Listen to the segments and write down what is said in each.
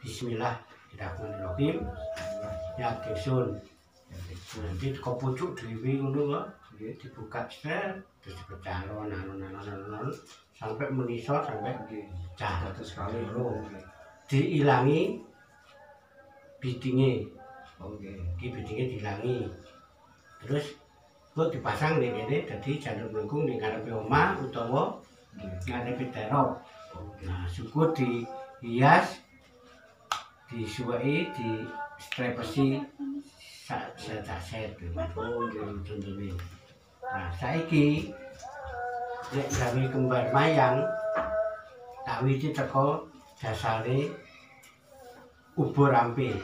Bismillahirrahmanirrahim. Ya ingsun. Nanti kok pucuk dhewe ngono kok. Nggih dibuka terus dipecah alon sampai menisor sampai pecah sekali lho. Diilangi bidinge. Oke, iki bidinge diilangi. Terus kok dipasang ning kene dadi janur melengkung ning ngarepe omah utawa ngarepe terop. Nah, syukur dihias, disuweki, di strepesi sak set. Oh, nggih. Nah, saiki nek gawe kembar mayang tak witi teko dasare ubur ampil.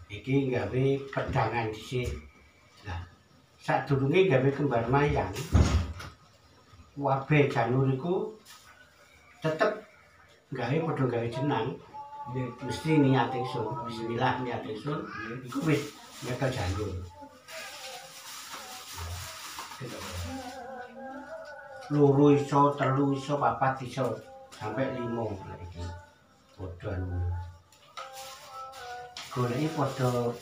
Iki gawe pedangan dhisik. Nah, sadurunge gawe kembar mayang, wabe janur iku tetep gawe padha gawe jenang. Mesti niat ingsun, bismillah niat ingsun, iku wis nyekel janur. Loro iso, telu iso, papat iso, sampai 5 iki. Padha anu. Goleki padha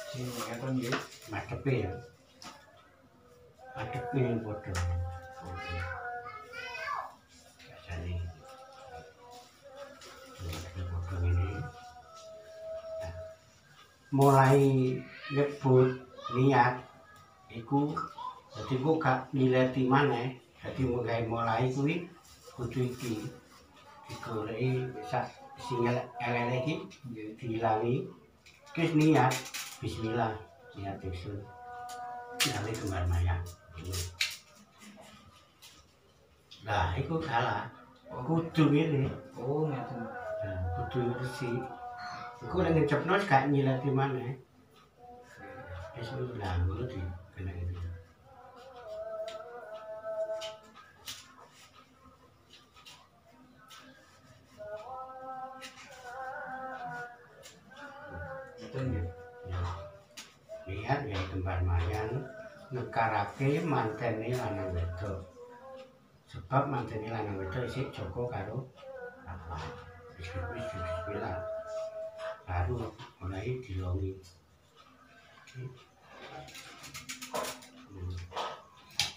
sing ngeten nggih, madhepe ya. Madhepe padha. Biasane. Padha ngene. Mulai nyebut niat iku dadi kok gak nileti maneh. Dadi mulai kuwi kudu iki digoreki sak sing elek iki diilangi. Wis niat bismillah niat ingsun gawe kembar mayang. Nah, iku salah. Kudu ngene. Oh, ngeten. Nah, kudu resik. Iku nek ngecepno gak nyilati maneh. Wis lah ngono di kena itu. Lihat ya kembar mayang nekarake mantene lanang wedok. Sebab mantene lanang wedok isih Joko karo apa? Bismillah. Baru mulai dilongi.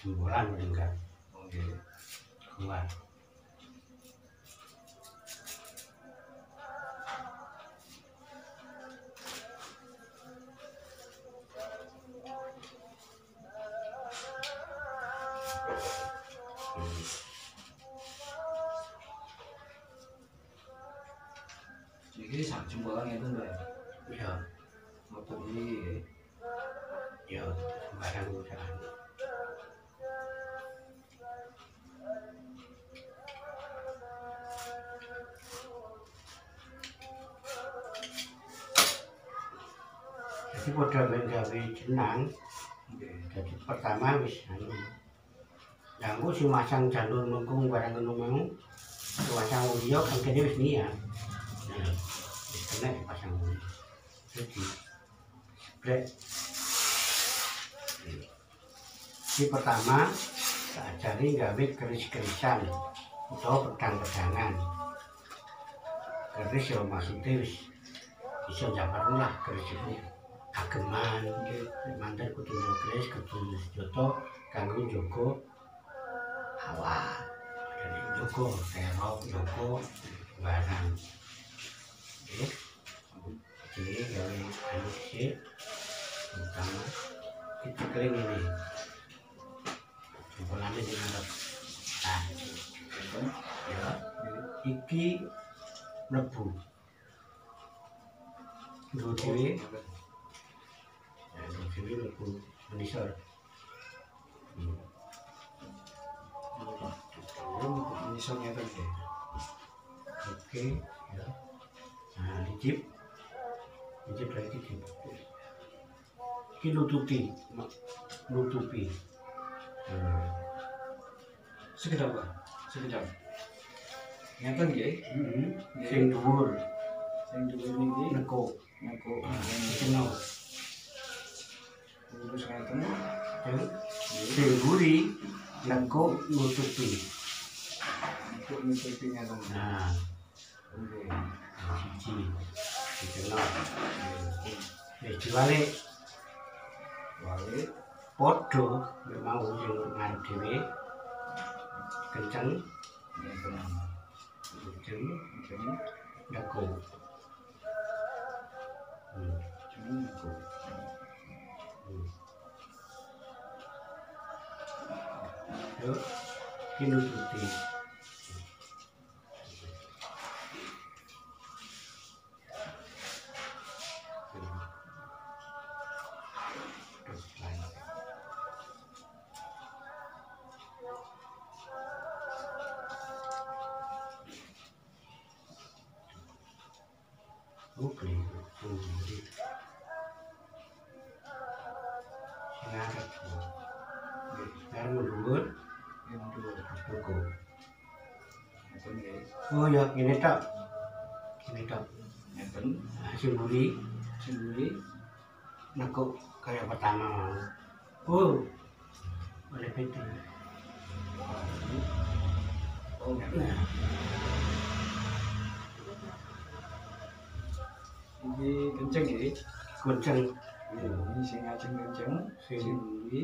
Jembolan meninggal. Keluar. Iki sak jempolan itu lho. Iya. Motor iki. Ya, barang usahaan. Jadi padha gawe jenang. Jadi pertama wis anu. Nganggo sing masang janur mengkung barang ngono mau. Pasang uliyo kan kene wis niat. Nah, wis kena pasang uliyo. Jadi brek. Ini pertama tak ajari gawe keris-kerisan utawa pedang-pedangan. Keris ya maksudnya wis bisa jabarno lah keris itu ageman nggih manten kudu keris kudu senjata kanggo njaga awak. Njaga terop, njaga barang. Nggih. Jadi gawe anu sik pertama kita kering ini. Jempolannya dengan nah, ya, iki mlebu dua dewe mlebu menisor Misalnya tadi. oke ya. Nah dicip lagi dicip iki nutupi Sekedar Pak. Sekedar. Ngeten nggih. Sing dhuwur niki neko ngeko kena urus ngeten. Sing guri neko nutupi. Untuk nutupi ngeten. Nah Oke. siji dikenal diwalik Walik. podo mau sing ngarep dhewe kenceng Ngeten. kenceng Ngeten. ngaku Jeneng aku. yo kinututi oke sendiri singarep sekarang mundur Yang dua. buku Ngeten nggih. oh ya ini tok Ngeten. simbuli Simboli. nekuk kayak pertama mau oleh PT Oh, ngeten. nah Ini kenceng nggih. kenceng Ini sing ajeng kenceng. Simboli.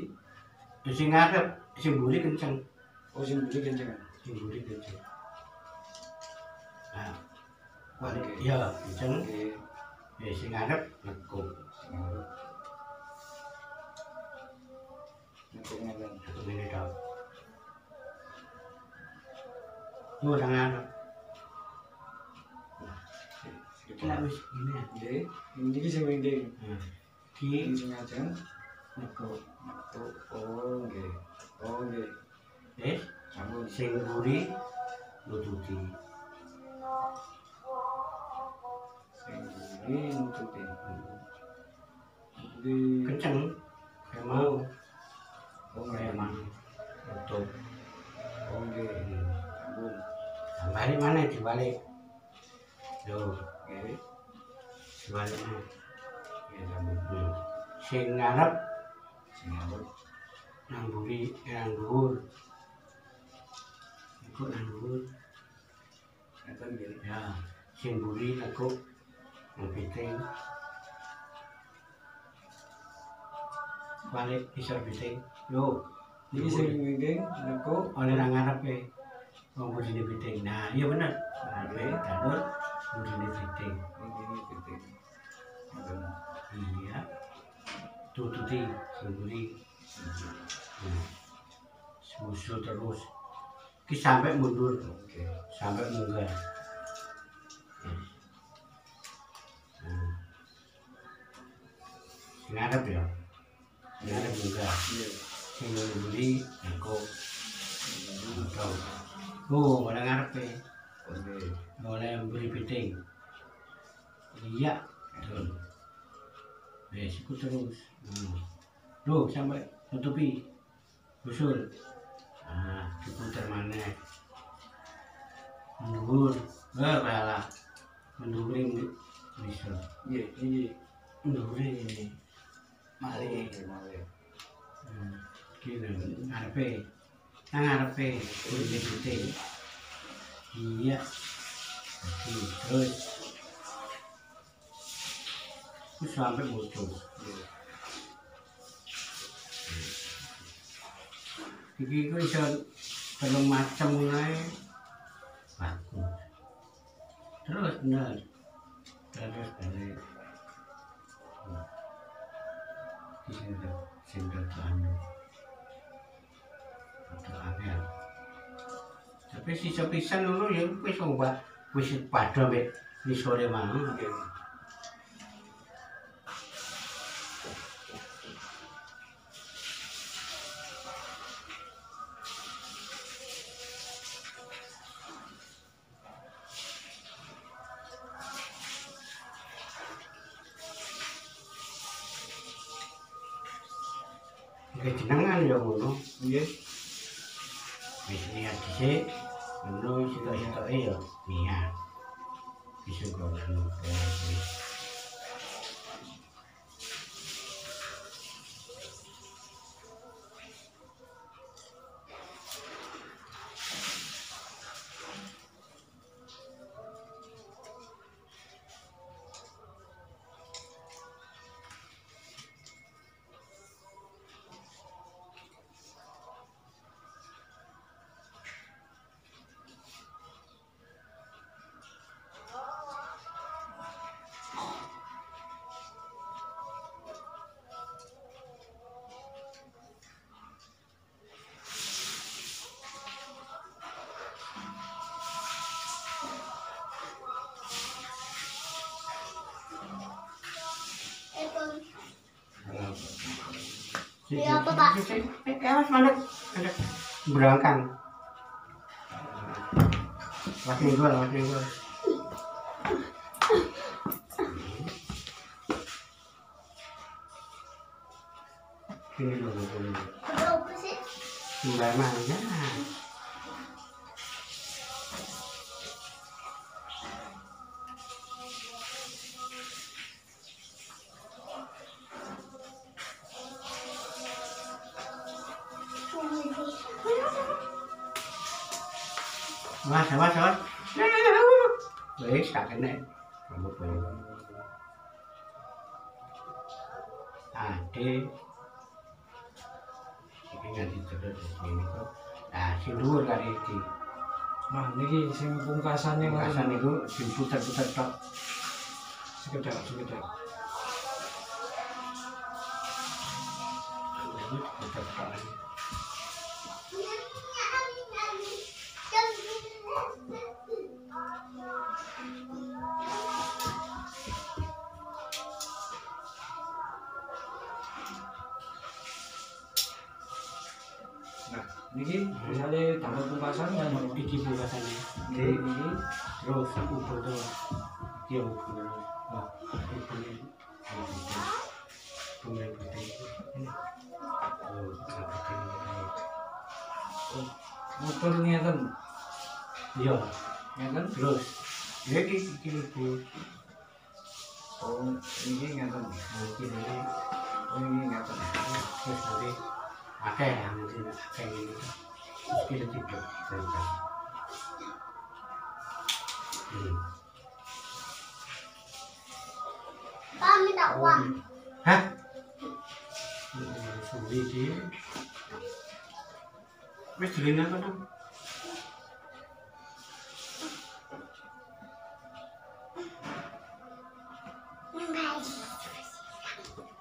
sing ngarep simbuli kenceng Oh, simboli kenceng. simbuli kenceng nah balik Oke. ya kenceng Oke. sing ngarep nekuk Sing ngarep. Nekuk ngeten. nekuk ini tok sang ngarep lah wis ini ya Nggih. Niki sing winding. ki Iki sing ajeng. nekuk Nekuk. Oh, nggih. Oh, nggih. Sampun. sing mburi nututi Simboli nututi. Di kenceng kayak mau Oh, kayak ngeten. mau untuk Oh, nggih. Sampun. balik mana dibalik yo Nggih. dibalik mana Nggih, sampun. sing ngarep Sing ngarep. nang mburi nang dhuwur nekuk nang dhuwur Ngeten nggih. ya sing mburi nekuk nang piting balik isor piting yo Niki sing winding nekuk. oleh nang ngarepe wong budine piting nah iya bener ngarepe janur budine piting Niki piting. Ngeten. iya tututi sing mburi musuh terus ki sampai mundur Oke. sampai munggah sing ngarep ya sing ngarep munggah Iya. sing mburi engko untuk oleh ngarepe Oke. oleh mburi piting iya betul wis iku terus tuh sampai nutupi usul diputer maneh mundur malah mundurin bisa Iya, iki. mundurin ini malih Oke, malih. kene ngarepe nang ngarepe mburi piting iya terus terus sampai mutus Iya. iki ku iso telung macem mulai bagus terus bener terus balik sing anu angel tapi sisa pisan ngono ya wis wis padha mek sore mau Oke. jenengan ya ngono Nggih. wis niat dhisik ngono sitok-sitoke ya niat bisa kok ngono Iya apa Pak? Awas mandek. Berangkan. Awas ninggol, awas ninggol. Ini loh, ini. Berapa sih? Mbak Maya. Awas. Wis gak kena. Rambut baru. Ade. Iki ganti terus ini kok. Nah, sing dhuwur kali iki. Nah, niki sing pungkasane Pungkasan niku diputer-puter tok. sekedar. Diputer tok. Nah, niki misalnya damel pungkasan kan Iki pungkasane. niki Terus ubur terus. Iki ubur terus. Wah, ubur ini. Bunga putih. Oh, bunga putih. muter ngeten. Iya, Ngeten. terus. Ya iki ubur. Oh, niki ngeten. Mungkin ini Oh, niki ngeten. terus nanti akeh nanti akeh ini. Kita tidur. Pak minta uang. Hah? Suwi dia. Wis dilina kan?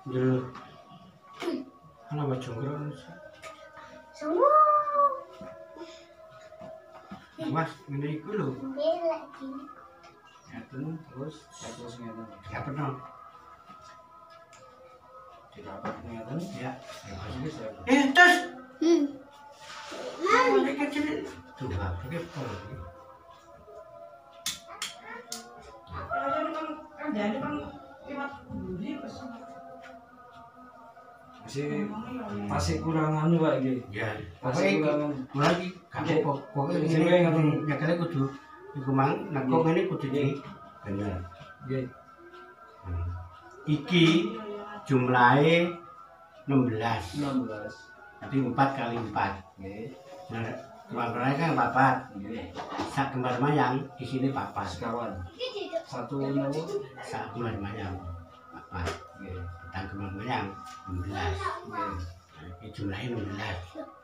Dulu. Kenapa jonggrong? Semua. Mas, ini iku lho. Bela gini. Ngeten terus ngeten. Ya pernah. Didapat ngeten. Ya. Ini saya. Terus. Mami. Ini kecil. Tuh, pakai pol. Masih kurang anu Pak iki. Ya. Masih Pokoknya kurang. lagi kamu pokoknya ini ya kali kudu iku mang nekok ngene kudu iki bener. Nggih. Iki jumlahe 16. 16. Jadi 4 kali 4. Nggih. Nah, kembar kan 4. Nggih. Sak kembar mayang di sini 4. Sekawan. Satu nopo? Sak kembar mayang 4. Nggih. Tentang kembar mayang 16. Nggih. Ini jumlahnya 16.